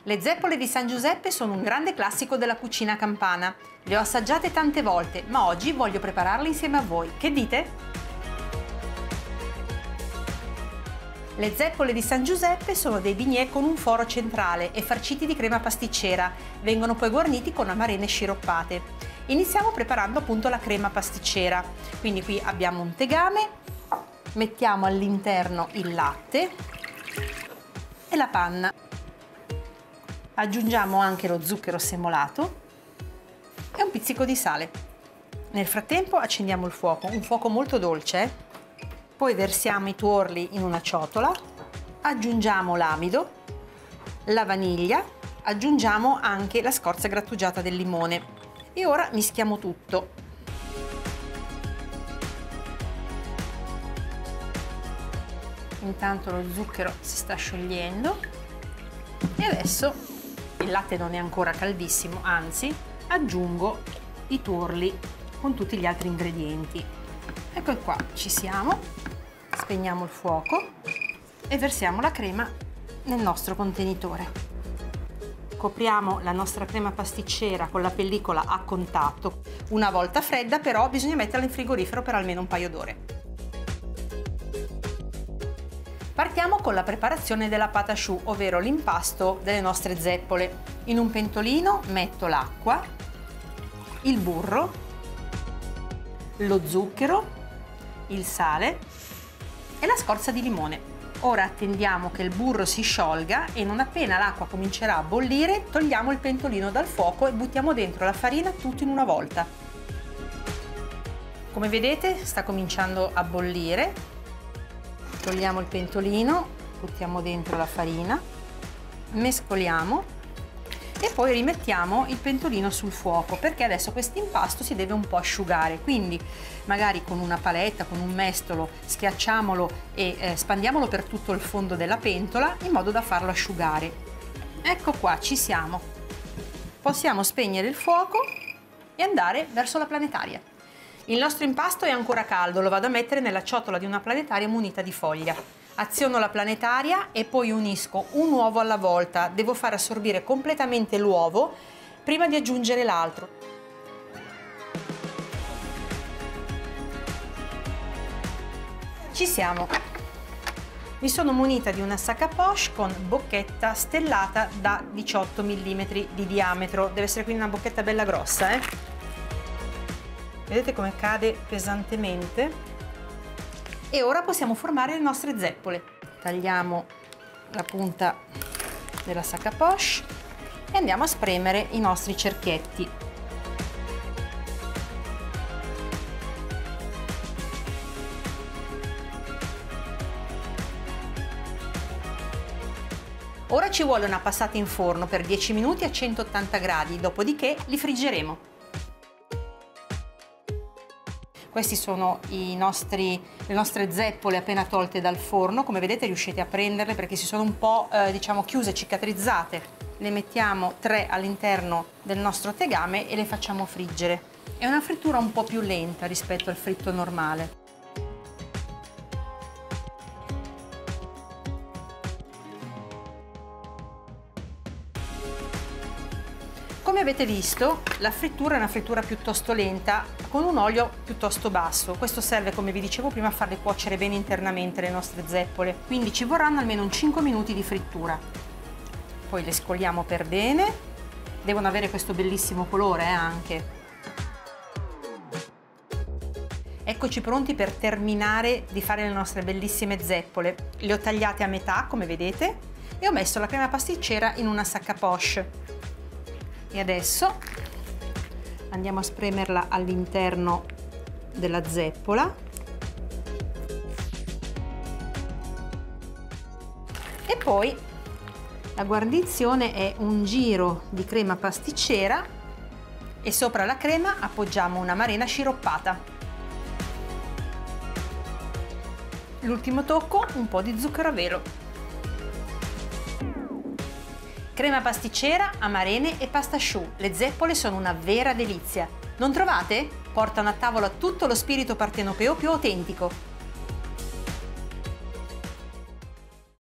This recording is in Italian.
Le zeppole di San Giuseppe sono un grande classico della cucina campana. Le ho assaggiate tante volte, ma oggi voglio prepararle insieme a voi. Che dite? Le zeppole di San Giuseppe sono dei bignè con un foro centrale e farciti di crema pasticcera. Vengono poi guarniti con amarene sciroppate. Iniziamo preparando appunto la crema pasticcera. Quindi qui abbiamo un tegame, mettiamo all'interno il latte e la panna. Aggiungiamo anche lo zucchero semolato e un pizzico di sale. Nel frattempo accendiamo il fuoco, un fuoco molto dolce. Poi versiamo i tuorli in una ciotola, aggiungiamo l'amido, la vaniglia, aggiungiamo anche la scorza grattugiata del limone e ora mischiamo tutto. Intanto lo zucchero si sta sciogliendo e adesso il latte non è ancora caldissimo, anzi aggiungo i tuorli con tutti gli altri ingredienti. Ecco qua, ci siamo. Spegniamo il fuoco e versiamo la crema nel nostro contenitore. Copriamo la nostra crema pasticcera con la pellicola a contatto. Una volta fredda però bisogna metterla in frigorifero per almeno un paio d'ore. Partiamo con la preparazione della pâte à choux, ovvero l'impasto delle nostre zeppole. In un pentolino metto l'acqua, il burro, lo zucchero, il sale e la scorza di limone. Ora attendiamo che il burro si sciolga e non appena l'acqua comincerà a bollire togliamo il pentolino dal fuoco e buttiamo dentro la farina tutto in una volta. Come vedete sta cominciando a bollire. Togliamo il pentolino, buttiamo dentro la farina, mescoliamo e poi rimettiamo il pentolino sul fuoco perché adesso questo impasto si deve un po' asciugare, quindi magari con una paletta, con un mestolo, schiacciamolo e spandiamolo per tutto il fondo della pentola in modo da farlo asciugare. Ecco qua, ci siamo. Possiamo spegnere il fuoco e andare verso la planetaria. Il nostro impasto è ancora caldo, lo vado a mettere nella ciotola di una planetaria munita di foglia. Aziono la planetaria e poi unisco un uovo alla volta. Devo far assorbire completamente l'uovo prima di aggiungere l'altro. Ci siamo. Mi sono munita di una sac à poche con bocchetta stellata da 18 mm di diametro. Deve essere quindi una bocchetta bella grossa, Vedete come cade pesantemente? E ora possiamo formare le nostre zeppole. Tagliamo la punta della sac à poche e andiamo a spremere i nostri cerchietti. Ora ci vuole una passata in forno per 10 minuti a 180 gradi, dopodiché li friggeremo. Questi sono le nostre zeppole appena tolte dal forno. Come vedete riuscite a prenderle perché si sono un po' diciamo chiuse, cicatrizzate. Ne mettiamo 3 all'interno del nostro tegame e le facciamo friggere. È una frittura un po' più lenta rispetto al fritto normale. Come avete visto, la frittura è una frittura piuttosto lenta, con un olio piuttosto basso. Questo serve, come vi dicevo prima, a farle cuocere bene internamente le nostre zeppole. Quindi ci vorranno almeno un 5 minuti di frittura. Poi le scoliamo per bene. Devono avere questo bellissimo colore anche. Eccoci pronti per terminare di fare le nostre bellissime zeppole. Le ho tagliate a metà, come vedete, e ho messo la crema pasticcera in una sac à poche. E adesso andiamo a spremerla all'interno della zeppola e poi la guarnizione è un giro di crema pasticcera e sopra la crema appoggiamo una marena sciroppata. L'ultimo tocco, un po' di zucchero a velo. Crema pasticcera, amarene e pâte à choux. Le zeppole sono una vera delizia. Non trovate? Portano a tavola tutto lo spirito partenopeo più autentico.